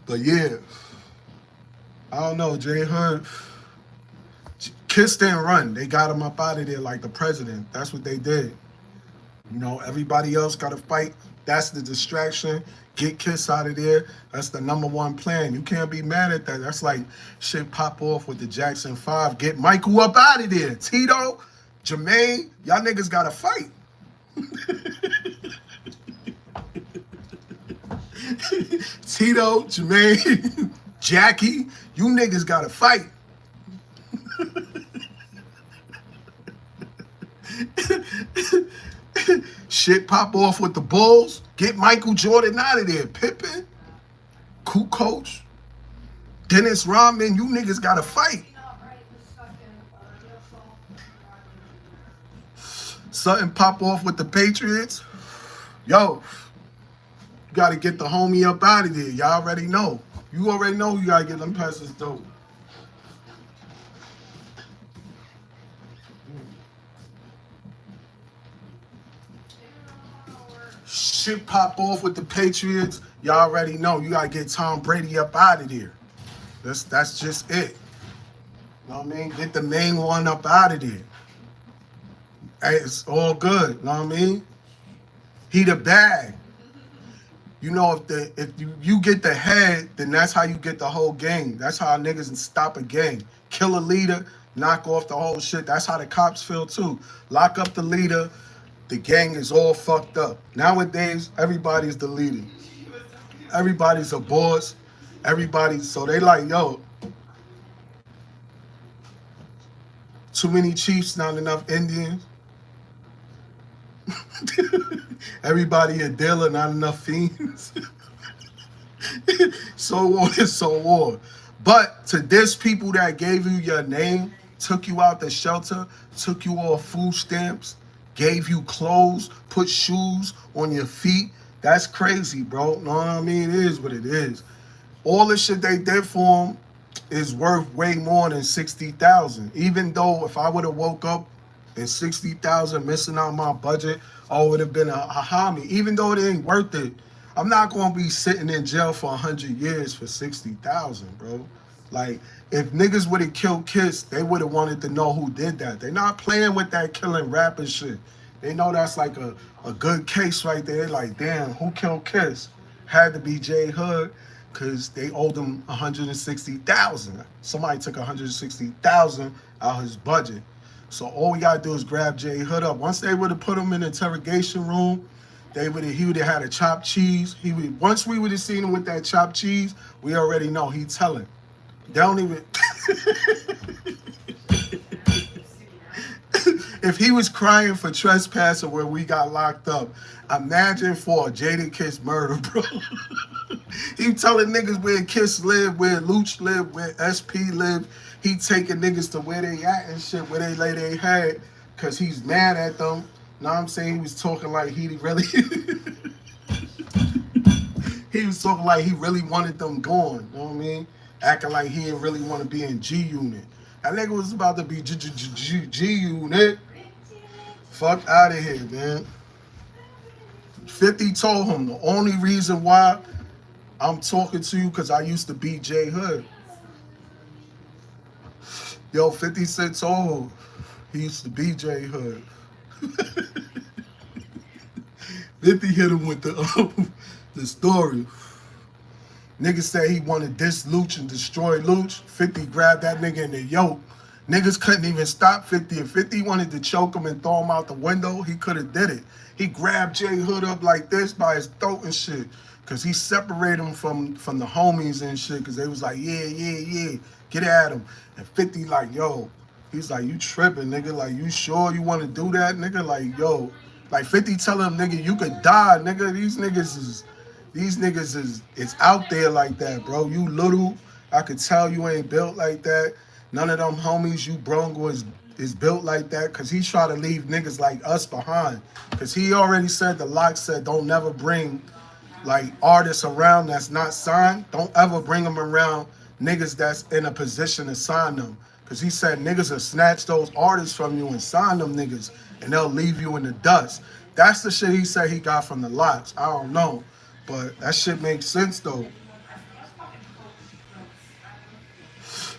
But yeah, I don't know, J Hood. Kiss didn't run. They got him up out of there like the president. That's what they did. You know, everybody else got to fight. That's the distraction. Get Kiss out of there. That's the #1 plan. You can't be mad at that. That's like shit pop off with the Jackson 5. Get Michael up out of there. Tito, Jermaine, y'all niggas got to fight. Tito, Jermaine, Jackie, you niggas got to fight. Shit pop off with the Bulls. Get Michael Jordan out of there. Pippen, Kukoc, Dennis Rodman, you niggas gotta fight. Something pop off with the Patriots. Yo, you gotta get the homie up out of there. Y'all already know. You already know you gotta get them passes dope. Shit pop off with the Patriots, y'all already know you gotta get Tom Brady up out of there. That's just it. You know what I mean? Get the main one up out of there. Hey, it's all good. You know what I mean? He the bag. You know, if you get the head, then that's how you get the whole game. That's how niggas stop a game. Kill a leader, knock off the whole shit. That's how the cops feel too. Lock up the leader. The gang is all fucked up. Nowadays, everybody's the leader. Everybody's a boss. So they like, yo, too many chiefs, not enough Indians. Everybody a dealer, not enough fiends. So on and so on. But to this people that gave you your name, took you out the shelter, took you off food stamps, gave you clothes, put shoes on your feet. That's crazy, bro. Know what I mean? It is what it is. All the shit they did for him is worth way more than 60,000. Even though if I would have woke up and 60,000 missing out my budget, I would have been a homie. Even though it ain't worth it, I'm not gonna be sitting in jail for 100 years for 60,000, bro. Like, if niggas would have killed Kiss, they would have wanted to know who did that. They're not playing with that killing rapper shit. They know that's like a good case right there. Like, damn, who killed Kiss? Had to be J Hood, because they owed him 160,000. Somebody took 160,000 out his budget. So all we gotta do is grab J Hood up. Once they would have put him in the interrogation room, he would have had a chopped cheese. Once we would have seen him with that chopped cheese, we already know he telling. They don't even If he was crying for trespassing where we got locked up, imagine for a Jadakiss murder, bro. He telling niggas where Kiss live, where Luch live, where SP live. He taking niggas to where they at and shit, where they lay their head, cause he's mad at them. Know what I'm saying? He was talking like he really he was talking like he really wanted them gone. You know what I mean? Acting like he didn't really want to be in G Unit. That nigga was about to be G Unit. Fuck out of here, man. 50 told him the only reason why I'm talking to you because I used to be J Hood. Yo, 50 Cent told him he used to be J Hood. 50 hit him with the story. Niggas said he wanted this Luch and destroy Luch. 50 grabbed that nigga in the yoke. Niggas couldn't even stop 50. If 50 wanted to choke him and throw him out the window, he could have did it. He grabbed J Hood up like this by his throat and shit. Cause he separated him from the homies and shit. Cause they was like, yeah, get at him. And 50 like, yo, he's like, you tripping, nigga. Like, you sure you want to do that, nigga? Like, yo, like 50 telling him, nigga, you could die, nigga. These niggas is it's out there like that, bro. You little, I could tell you ain't built like that. None of them homies you brung is built like that, cause he try to leave niggas like us behind. Cause he already said, the lock said, don't never bring like artists around that's not signed. Don't ever bring them around niggas that's in a position to sign them. Cause he said niggas will snatch those artists from you and sign them niggas, and they'll leave you in the dust. That's the shit he said he got from the locks. I don't know, but that shit makes sense though.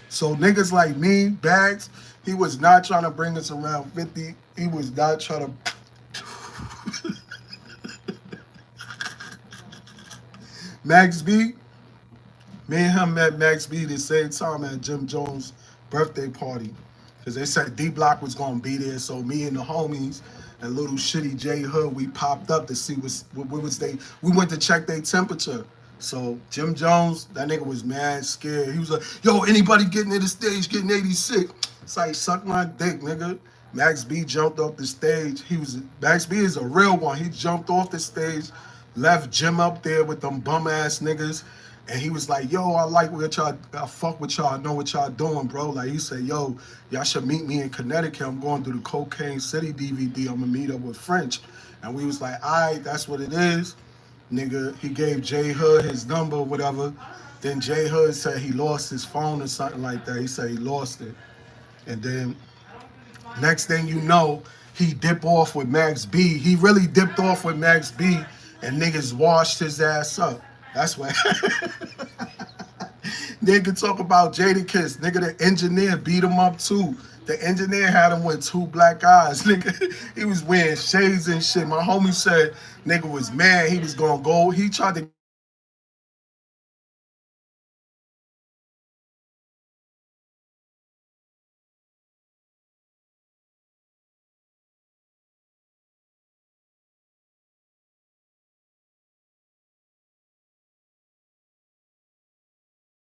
So niggas like me, Bags, he was not trying to bring us around 50. He was not trying to. Max B, me and him met Max B the same time at Jim Jones' birthday party. Cause they said D Block was gonna be there. So me and the homies and little shitty J Hood, we popped up to see what was they. We went to check their temperature. So Jim Jones, that nigga was mad scared. He was like, yo, anybody getting to the stage getting 86? It's like, suck my dick, nigga. Max B jumped off the stage. Max B is a real one. He jumped off the stage, left Jim up there with them bum ass niggas. And he was like, yo, I like what y'all, I fuck with y'all, I know what y'all doing, bro. Like, he said, yo, y'all should meet me in Connecticut. I'm going through the Cocaine City DVD. I'm gonna meet up with French. And we was like, all right, that's what it is. Nigga, he gave J Hood his number or whatever. Then J Hood said he lost his phone or something like that. He said he lost it. And then next thing you know, he dipped off with Max B. He really dipped off with Max B, and niggas washed his ass up. That's what. Nigga talk about Jadakiss. Nigga, the engineer beat him up too. The engineer had him with 2 black eyes. Nigga, he was wearing shades and shit. My homie said nigga was mad. He was gonna go. He tried to